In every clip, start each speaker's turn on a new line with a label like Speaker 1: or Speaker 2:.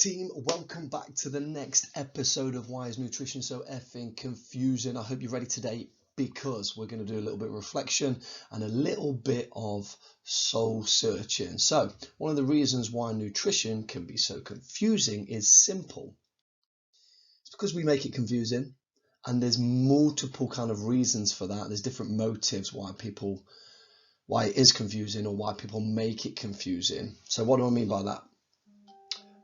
Speaker 1: Team, welcome back to the next episode of Why is Nutrition So Effing Confusing? I hope you're ready today because we're going to do a little bit of reflection and a little bit of soul searching. So one of the reasons why nutrition can be so confusing is simple. It's because we make it confusing, and there's multiple kind of reasons for that. There's different motives why it is confusing or why people make it confusing. So what do I mean by that?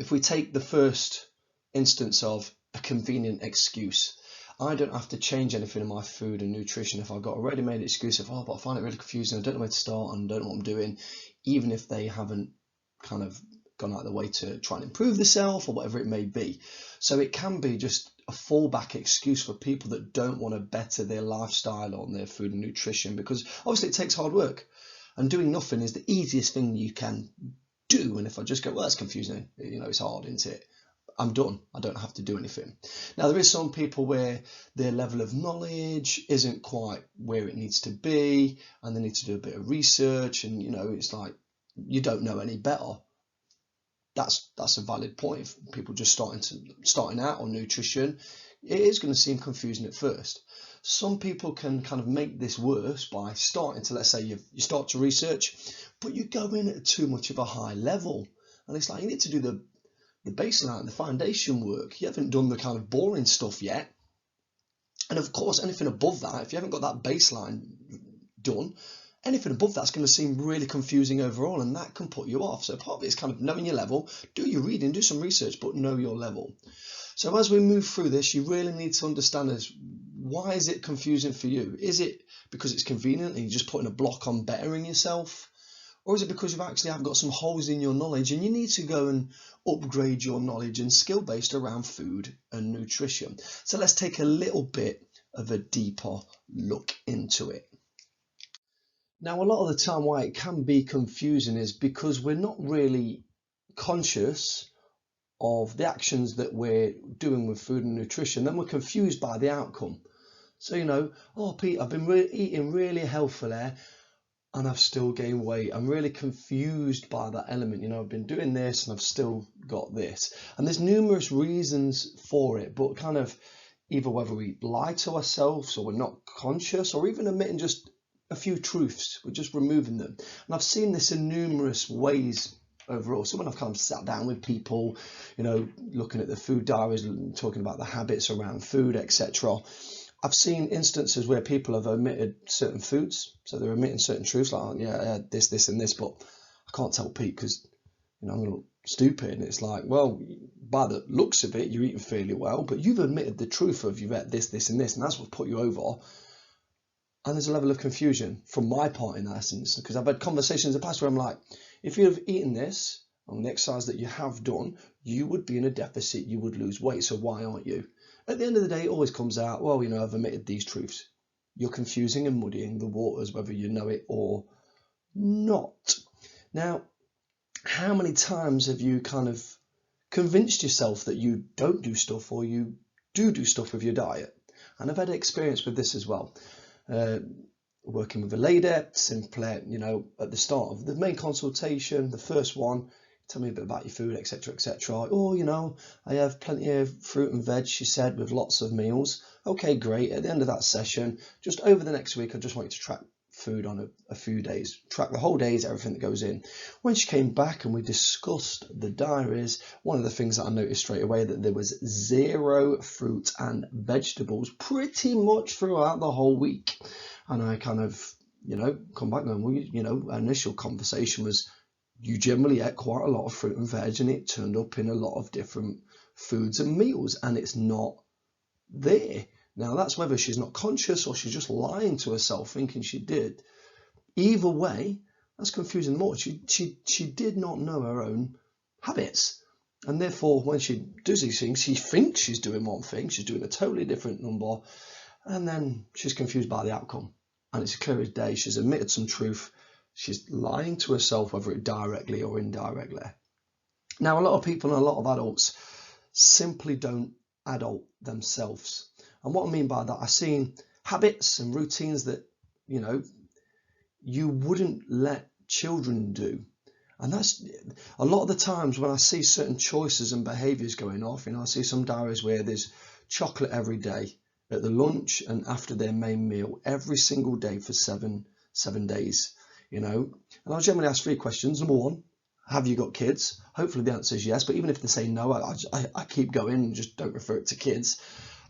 Speaker 1: If we take the first instance of a convenient excuse, I don't have to change anything in my food and nutrition if I've got a ready-made excuse of, but I find it really confusing, I don't know where to start and I don't know what I'm doing, even if they haven't kind of gone out of the way to try and improve themselves or whatever it may be. So it can be just a fallback excuse for people that don't want to better their lifestyle on their food and nutrition, because obviously it takes hard work, and doing nothing is the easiest thing you can do. And if I just go, well, that's confusing, it's hard, isn't it? I'm done. I don't have to do anything. Now, there is some people where their level of knowledge isn't quite where it needs to be, and they need to do a bit of research, and it's like you don't know any better. That's a valid point. If people just starting out on nutrition, it is going to seem confusing at first. Some people can kind of make this worse by starting to, let's say you start to research, but you go in at too much of a high level. And it's like you need to do the baseline, the foundation work. You haven't done the kind of boring stuff yet. And of course, anything above that, if you haven't got that baseline done, anything above that's going to seem really confusing overall, and that can put you off. So part of it is kind of knowing your level, do your reading, do some research, but know your level. So as we move through this, you really need to understand why is it confusing for you? Is it because it's convenient and you're just putting a block on bettering yourself? Or is it because you've actually got some holes in your knowledge and you need to go and upgrade your knowledge and skill based around food and nutrition? So let's take a little bit of a deeper look into it. Now, a lot of the time why it can be confusing is because we're not really conscious of the actions that we're doing with food and nutrition. Then we're confused by the outcome. So, oh, Pete, I've been eating really healthily and I've still gained weight. I'm really confused by that element. I've been doing this and I've still got this. And there's numerous reasons for it, but kind of either whether we lie to ourselves or we're not conscious, or even admitting just a few truths, we're just removing them. And I've seen this in numerous ways overall. So when I've kind of sat down with people, looking at the food diaries, talking about the habits around food, etc., I've seen instances where people have omitted certain foods. So they're omitting certain truths, like, this, and this, but I can't tell Pete because, I'm going to look stupid. And it's like, well, by the looks of it, you're eating fairly well, but you've admitted the truth of you've ate this, and this, and that's what put you over. And there's a level of confusion from my part in that essence, because I've had conversations in the past where I'm like, if you have eaten this on the exercise that you have done, you would be in a deficit, you would lose weight. So why aren't you? At the end of the day, it always comes out, well, I've omitted these truths. You're confusing and muddying the waters, whether you know it or not. Now, how many times have you kind of convinced yourself that you don't do stuff or you do stuff with your diet? And I've had experience with this as well. Working with a lady, simply, at the start of the main consultation, the first one, tell me a bit about your food, etc., etc. Oh, I have plenty of fruit and veg, she said, with lots of meals. Okay, great. At the end of that session, just over the next week, I just want you to track food on a few days, track the whole days, everything that goes in. When she came back and we discussed the diaries, one of the things that I noticed straight away that there was 0 fruit and vegetables pretty much throughout the whole week. And I kind of, come back and our initial conversation was, you generally ate quite a lot of fruit and veg, and it turned up in a lot of different foods and meals, and it's not there. Now, that's whether she's not conscious or she's just lying to herself thinking she did. Either way, that's confusing more. She did not know her own habits. And therefore, when she does these things, she thinks she's doing one thing, she's doing a totally different number, and then she's confused by the outcome. And it's clear as day, she's admitted some truth. She's lying to herself, whether it directly or indirectly. Now, a lot of people and a lot of adults simply don't adult themselves. And what I mean by that, I've seen habits and routines that, you wouldn't let children do. And that's a lot of the times when I see certain choices and behaviours going off. I see some diaries where there's chocolate every day at the lunch and after their main meal every single day for seven days. And I'll generally ask 3 questions. Number 1, have you got kids? Hopefully the answer is yes, but even if they say no, I keep going and just don't refer it to kids.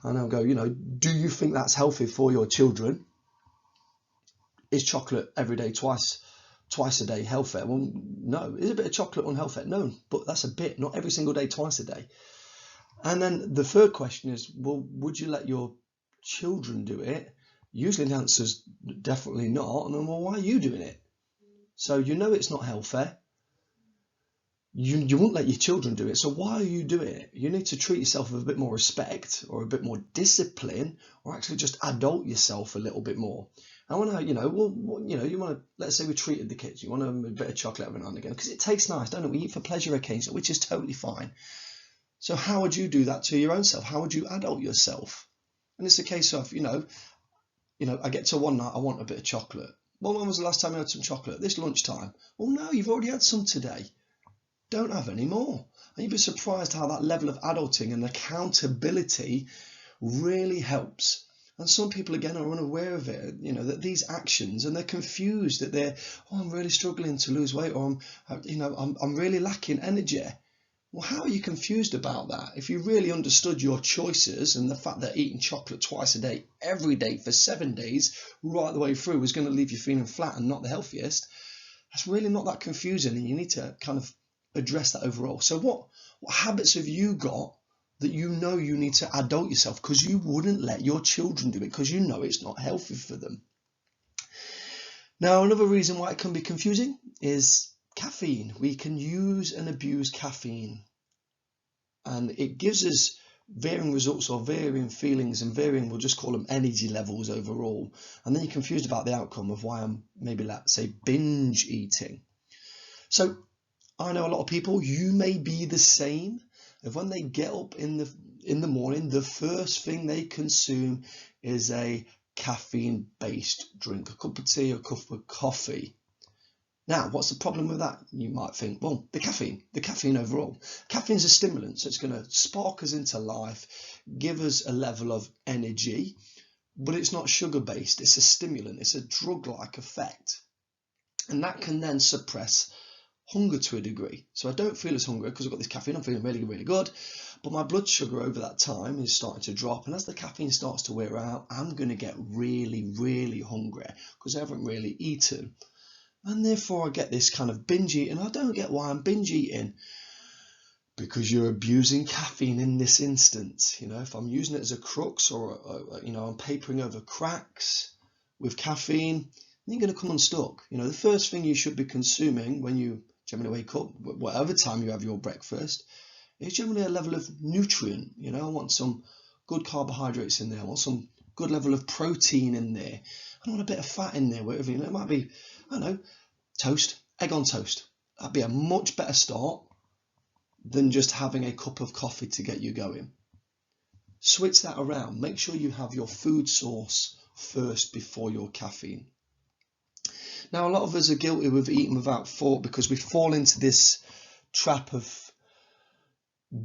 Speaker 1: And I'll go, do you think that's healthy for your children? Is chocolate every day, twice a day healthy? Well, no. Is a bit of chocolate unhealthy? No, but that's a bit, not every single day, twice a day. And then the third question is, well, would you let your children do it? Usually the answer is definitely not. And then, well, why are you doing it? So it's not healthy. You won't let your children do it. So why are you doing it? You need to treat yourself with a bit more respect or a bit more discipline, or actually just adult yourself a little bit more. I want to, you want to, let's say we treated the kids, you want a bit of chocolate every now and again, because it tastes nice, don't it? We eat for pleasure occasionally, which is totally fine. So how would you do that to your own self? How would you adult yourself? And it's a case of, I get to one night, I want a bit of chocolate. Well, when was the last time you had some chocolate? This lunchtime. Well, no, you've already had some today. Don't have any more. And you'd be surprised how that level of adulting and accountability really helps. And some people, again, are unaware of it, that these actions, and they're confused that I'm really struggling to lose weight, or I'm really lacking energy. Well, how are you confused about that? If you really understood your choices and the fact that eating chocolate twice a day, every day for 7 days, right the way through was going to leave you feeling flat and not the healthiest, that's really not that confusing, and you need to kind of address that overall. So what habits have you got that you need to adult yourself, because you wouldn't let your children do it because it's not healthy for them? Now, another reason why it can be confusing is caffeine. We can use and abuse caffeine, and it gives us varying results or varying feelings and varying, we'll just call them energy levels overall. And then you're confused about the outcome of why I'm maybe, let's say, binge eating. So I know a lot of people, you may be the same, if when they get up in the morning, the first thing they consume is a caffeine-based drink, a cup of tea or a cup of coffee. Now, what's the problem with that? You might think, well, the caffeine overall. Caffeine's a stimulant, so it's going to spark us into life, give us a level of energy, but it's not sugar-based. It's a stimulant. It's a drug-like effect. And that can then suppress hunger to a degree. So I don't feel as hungry because I've got this caffeine. I'm feeling really, really good. But my blood sugar over that time is starting to drop. And as the caffeine starts to wear out, I'm going to get really, really hungry because I haven't really eaten. And therefore I get this kind of binge eating. I don't get why I'm binge eating. Because you're abusing caffeine in this instance. If I'm using it as a crux, or I'm papering over cracks with caffeine, then you're going to come unstuck. The first thing you should be consuming when you generally wake up, whatever time you have your breakfast, is generally a level of nutrient. I want some good carbohydrates in there. I want some good level of protein in there. I want a bit of fat in there, whatever. It might be, toast, egg on toast. That'd be a much better start than just having a cup of coffee to get you going. Switch that around. Make sure you have your food source first before your caffeine. Now, a lot of us are guilty of eating without thought because we fall into this trap of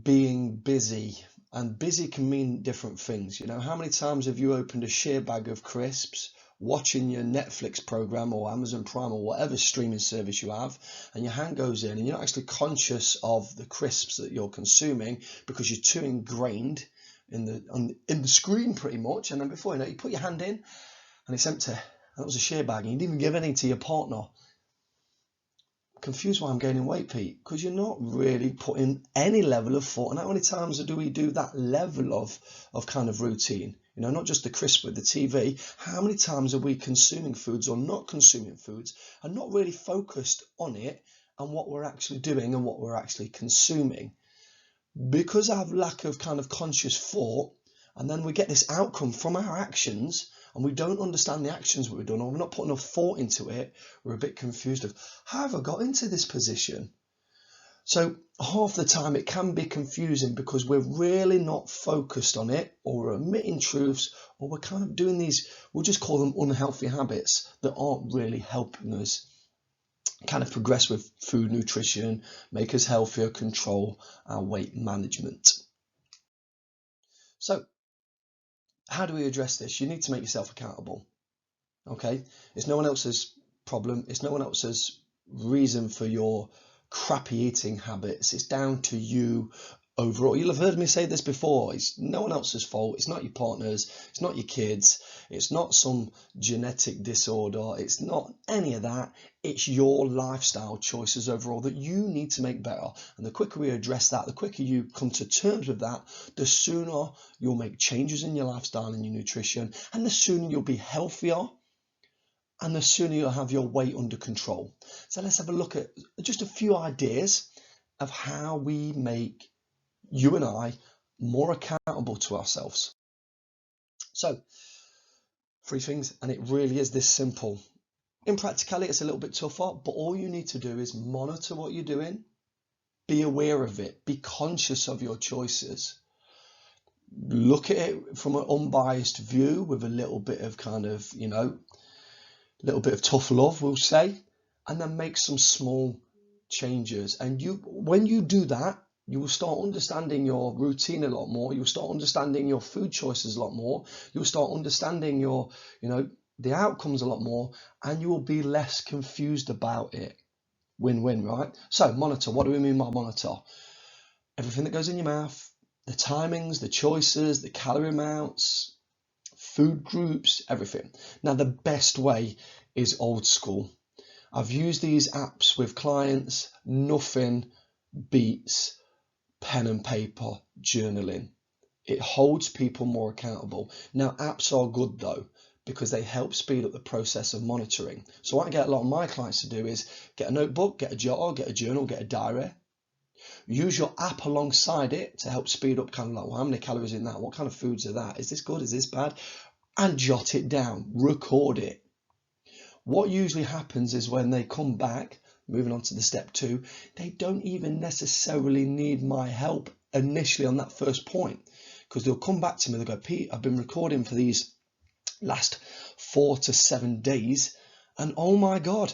Speaker 1: being busy, and busy can mean different things. How many times have you opened a share bag of crisps, watching your Netflix program or Amazon Prime or whatever streaming service you have, and your hand goes in and you're not actually conscious of the crisps that you're consuming because you're too ingrained in the screen pretty much, and then before you know it, you put your hand in and it's empty. That was a share bag and you didn't even give any to your partner. Confused why I'm gaining weight, Pete? Because you're not really putting any level of thought. And how many times do we do that level of kind of routine? Not just the crisp with the TV. How many times are we consuming foods or not consuming foods and not really focused on it and what we're actually doing and what we're actually consuming? Because I have lack of kind of conscious thought, and then we get this outcome from our actions, and we don't understand the actions that we've done, or we're not putting enough thought into it, we're a bit confused of, how have I got into this position? So half the time it can be confusing because we're really not focused on it, or we're omitting truths, or we're kind of doing these, we'll just call them unhealthy habits that aren't really helping us kind of progress with food nutrition, make us healthier, control our weight management. So how do we address this? You need to make yourself accountable. Okay, it's no one else's problem, it's no one else's reason for your crappy eating habits. It's down to you overall. You'll have heard me say this before. It's no one else's fault. It's not your partner's, it's not your kids, it's not some genetic disorder, it's not any of that. It's your lifestyle choices overall that you need to make better. And the quicker we address that, the quicker you come to terms with that, the sooner you'll make changes in your lifestyle and your nutrition, and the sooner you'll be healthier, and the sooner you'll have your weight under control. So let's have a look at just a few ideas of how we make you and I more accountable to ourselves. So 3 things, and it really is this simple. In practicality, it's a little bit tougher, but all you need to do is monitor what you're doing, be aware of it, be conscious of your choices. Look at it from an unbiased view with a little bit of kind of, little bit of tough love, we'll say, and then make some small changes. And when you do that, you will start understanding your routine a lot more. You'll start understanding your food choices a lot more. You'll start understanding your, the outcomes a lot more, and you will be less confused about it. Win-win, right? So monitor. What do we mean by monitor? Everything that goes in your mouth, the timings, the choices, the calorie amounts, food groups, everything. Now, the best way is old school. I've used these apps with clients. Nothing beats pen and paper journaling. It holds people more accountable. Now, apps are good though, because they help speed up the process of monitoring. So what I get a lot of my clients to do is get a notebook, get a jotter, get a journal, get a diary. Use your app alongside it to help speed up kind of like, well, how many calories in that? What kind of foods are that? Is this good? Is this bad? And jot it down, record it. What usually happens is when they come back, moving on to the step 2, they don't even necessarily need my help initially on that first point, because they'll come back to me, they'll go, Pete, I've been recording for these last 4 to 7 days, and oh my God,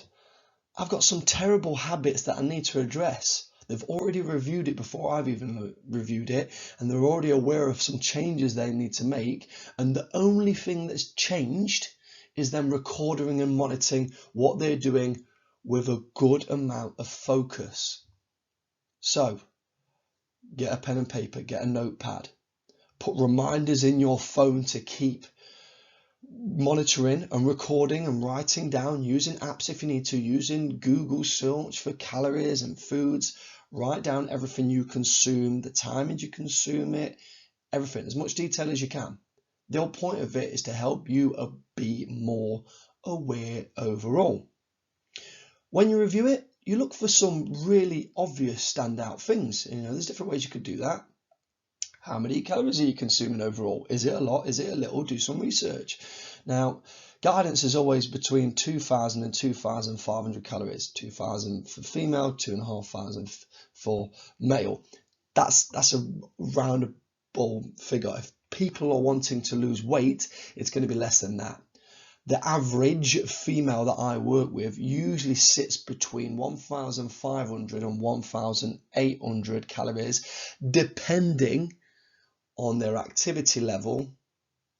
Speaker 1: I've got some terrible habits that I need to address. They've already reviewed it before I've even reviewed it, and they're already aware of some changes they need to make, and the only thing that's changed is them recording and monitoring what they're doing with a good amount of focus. So get a pen and paper, get a notepad, put reminders in your phone to keep monitoring and recording and writing down, using apps if you need to, using Google search for calories and foods. Write down everything you consume, the timing you consume it, everything, as much detail as you can. The whole point of it is to help you be more aware overall. When you review it, you look for some really obvious standout things. There's different ways you could do that. How many calories are you consuming overall? Is it a lot? Is it a little? Do some research. Now, guidance is always between 2,000 and 2,500 calories. 2,000 for female, 2,500 for male. That's a roundable figure. If people are wanting to lose weight, it's going to be less than that. The average female that I work with usually sits between 1,500 and 1,800 calories, depending on their activity level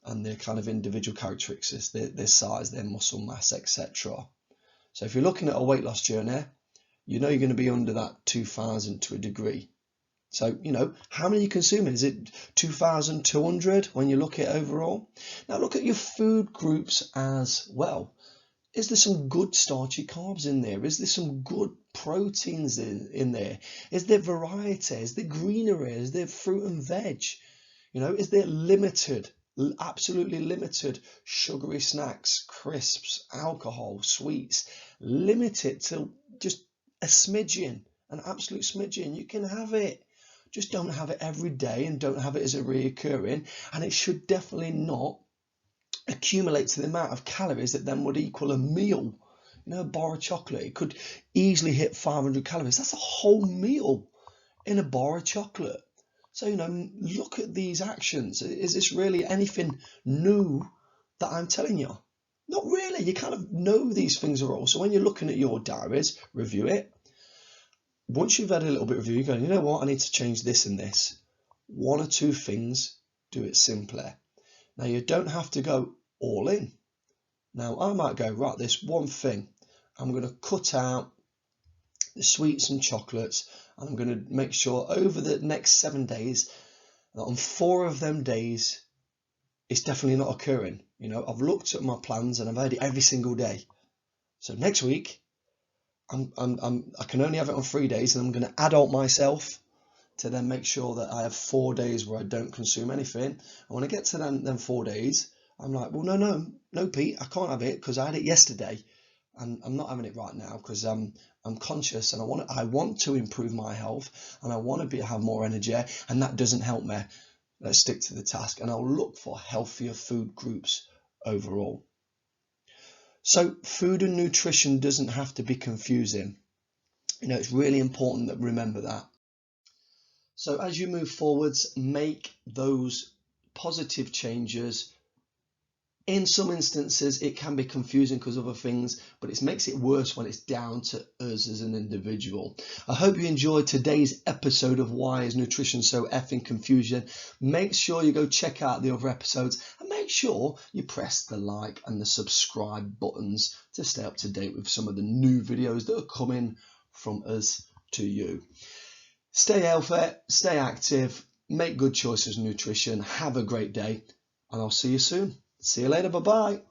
Speaker 1: and their kind of individual characteristics, their size, their muscle mass, etc. So if you're looking at a weight loss journey, you're going to be under that 2,000 to a degree. So, how many are you consuming? Is it 2,200 when you look at overall? Now look at your food groups as well. Is there some good starchy carbs in there? Is there some good proteins in there? Is there variety? Is there greenery? Is there fruit and veg? Is there absolutely limited sugary snacks, crisps, alcohol, sweets? Limit it to just a smidgen, an absolute smidgen. You can have it. Just don't have it every day and don't have it as a reoccurring. And it should definitely not accumulate to the amount of calories that then would equal a meal. A bar of chocolate, it could easily hit 500 calories. That's a whole meal in a bar of chocolate. So, look at these actions. Is this really anything new that I'm telling you? Not really. You kind of know these things are all. So when you're looking at your diaries, review it. Once you've had a little bit of review, you go, you know what, I need to change this and this. 1 or 2 things, do it simpler. Now you don't have to go all in. Now I might go, right, this one thing, I'm going to cut out the sweets and chocolates, and I'm going to make sure over the next 7 days that on 4 of them days it's definitely not occurring. You know, I've looked at my plans and I've had it every single day. So next week I can only have it on 3 days, and I'm going to adult myself to then make sure that I have 4 days where I don't consume anything. And when I get to them 4 days, I'm like, well, no, Pete, I can't have it because I had it yesterday, and I'm not having it right now because I'm conscious and I want to improve my health, and I want to have more energy, and that doesn't help me. Let's stick to the task, and I'll look for healthier food groups overall. So food and nutrition doesn't have to be confusing. You know, it's really important that remember that. So as you move forwards, make those positive changes. In some instances, it can be confusing because of other things, but it makes it worse when it's down to us as an individual. I hope you enjoyed today's episode of Why is Nutrition So Effing Confusing. Make sure you go check out the other episodes, and make sure you press the like and the subscribe buttons to stay up to date with some of the new videos that are coming from us to you. Stay healthy, stay active, make good choices in nutrition, have a great day, and I'll see you soon. See you later. Bye-bye.